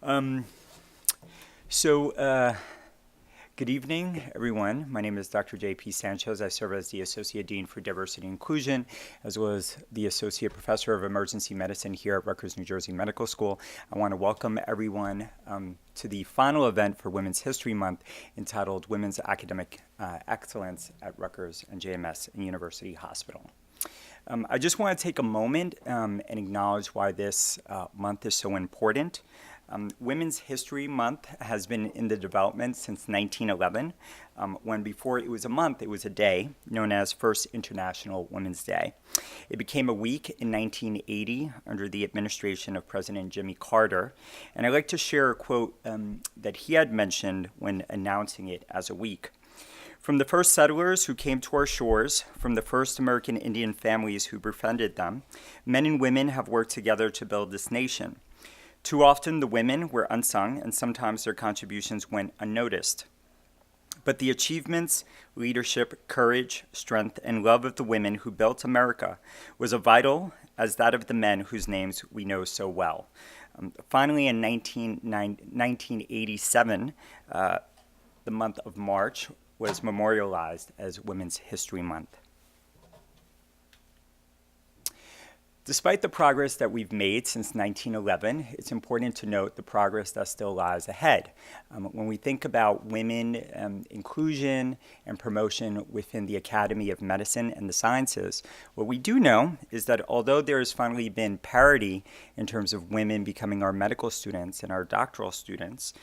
Um, so, good evening, everyone. My name is Dr. J.P. Sanchez. I serve as the Associate Dean for Diversity and Inclusion, as well as the Associate Professor of Emergency Medicine here at Rutgers, New Jersey Medical School. I want to welcome everyone to the final event for Women's History Month, entitled Women's Academic Excellence at Rutgers and JMS and University Hospital. I just want to take a moment and acknowledge why this month is so important. Women's History Month has been in the development since 1911, when before it was a month, it was a day, known as First International Women's Day. It became a week in 1980 under the administration of President Jimmy Carter, and I'd like to share a quote that he had mentioned when announcing it as a week. From the first settlers who came to our shores, from the first American Indian families who befriended them, men and women have worked together to build this nation. Too often the women were unsung, and sometimes their contributions went unnoticed. But the achievements, leadership, courage, strength, and love of the women who built America was as vital as that of the men whose names we know so well. Finally, in 1987, the month of March was memorialized as Women's History Month. Despite the progress that we've made since 1911, it's important to note the progress that still lies ahead. When we think about women inclusion and promotion within the Academy of Medicine and the Sciences, what we do know is that although there has finally been parity in terms of women becoming our medical students and our doctoral students,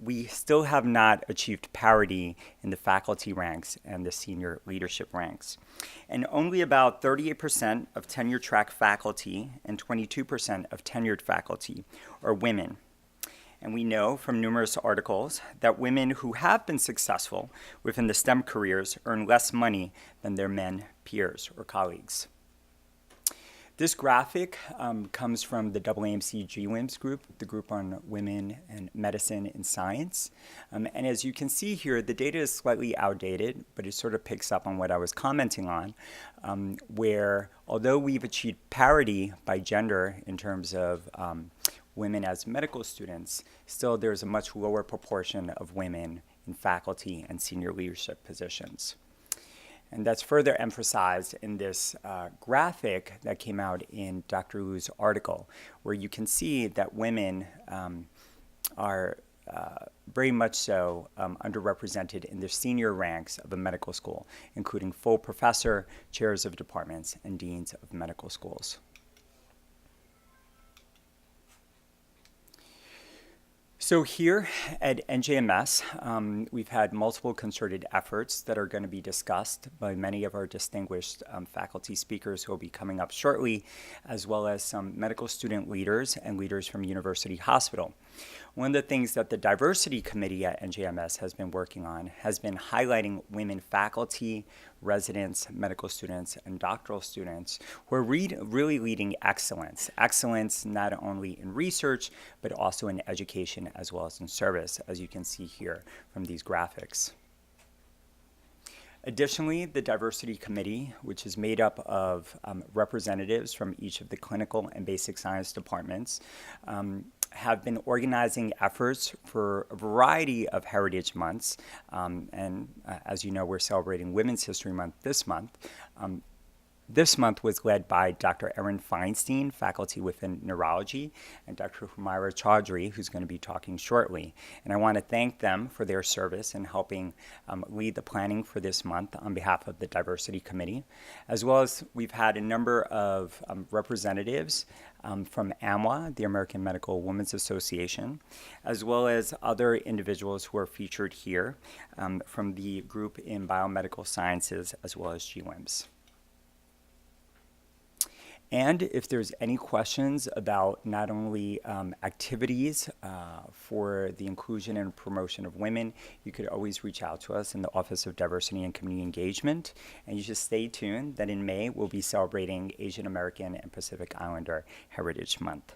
we still have not achieved parity in the faculty ranks and the senior leadership ranks. And only about 38% of tenure-track faculty and 22% of tenured faculty are women. And we know from numerous articles that women who have been successful within the STEM careers earn less money than their men peers or colleagues. This graphic comes from the AAMC GWIMS group, the group on women and medicine and science. And as you can see here, the data is slightly outdated, but it sort of picks up on what I was commenting on, where although we've achieved parity by gender in terms of women as medical students, still there's a much lower proportion of women in faculty and senior leadership positions. And that's further emphasized in this graphic that came out in Dr. Liu's article, where you can see that women are very much so underrepresented in the senior ranks of a medical school, including full professor, chairs of departments, and deans of medical schools. So here at NJMS, we've had multiple concerted efforts that are going to be discussed by many of our distinguished faculty speakers who will be coming up shortly, as well as some medical student leaders and leaders from University Hospital. One of the things that the Diversity Committee at NJMS has been working on has been highlighting women faculty, residents, medical students, and doctoral students who are really leading excellence. Excellence not only in research, but also in education as well as in service, as you can see here from these graphics. Additionally, the Diversity Committee, which is made up of representatives from each of the clinical and basic science departments, have been organizing efforts for a variety of heritage months. As you know, we're celebrating Women's History Month this month. This month was led by Dr. Erin Feinstein, faculty within neurology, and Dr. Humaira Chaudhry, who's going to be talking shortly. And I want to thank them for their service in helping lead the planning for this month on behalf of the Diversity Committee, as well as we've had a number of representatives from AMWA, the American Medical Women's Association, as well as other individuals who are featured here from the group in biomedical sciences as well as GWIMS. And if there's any questions about not only activities for the inclusion and promotion of women, you could always reach out to us in the Office of Diversity and Community Engagement. And you should stay tuned that in May we'll be celebrating Asian American and Pacific Islander Heritage Month.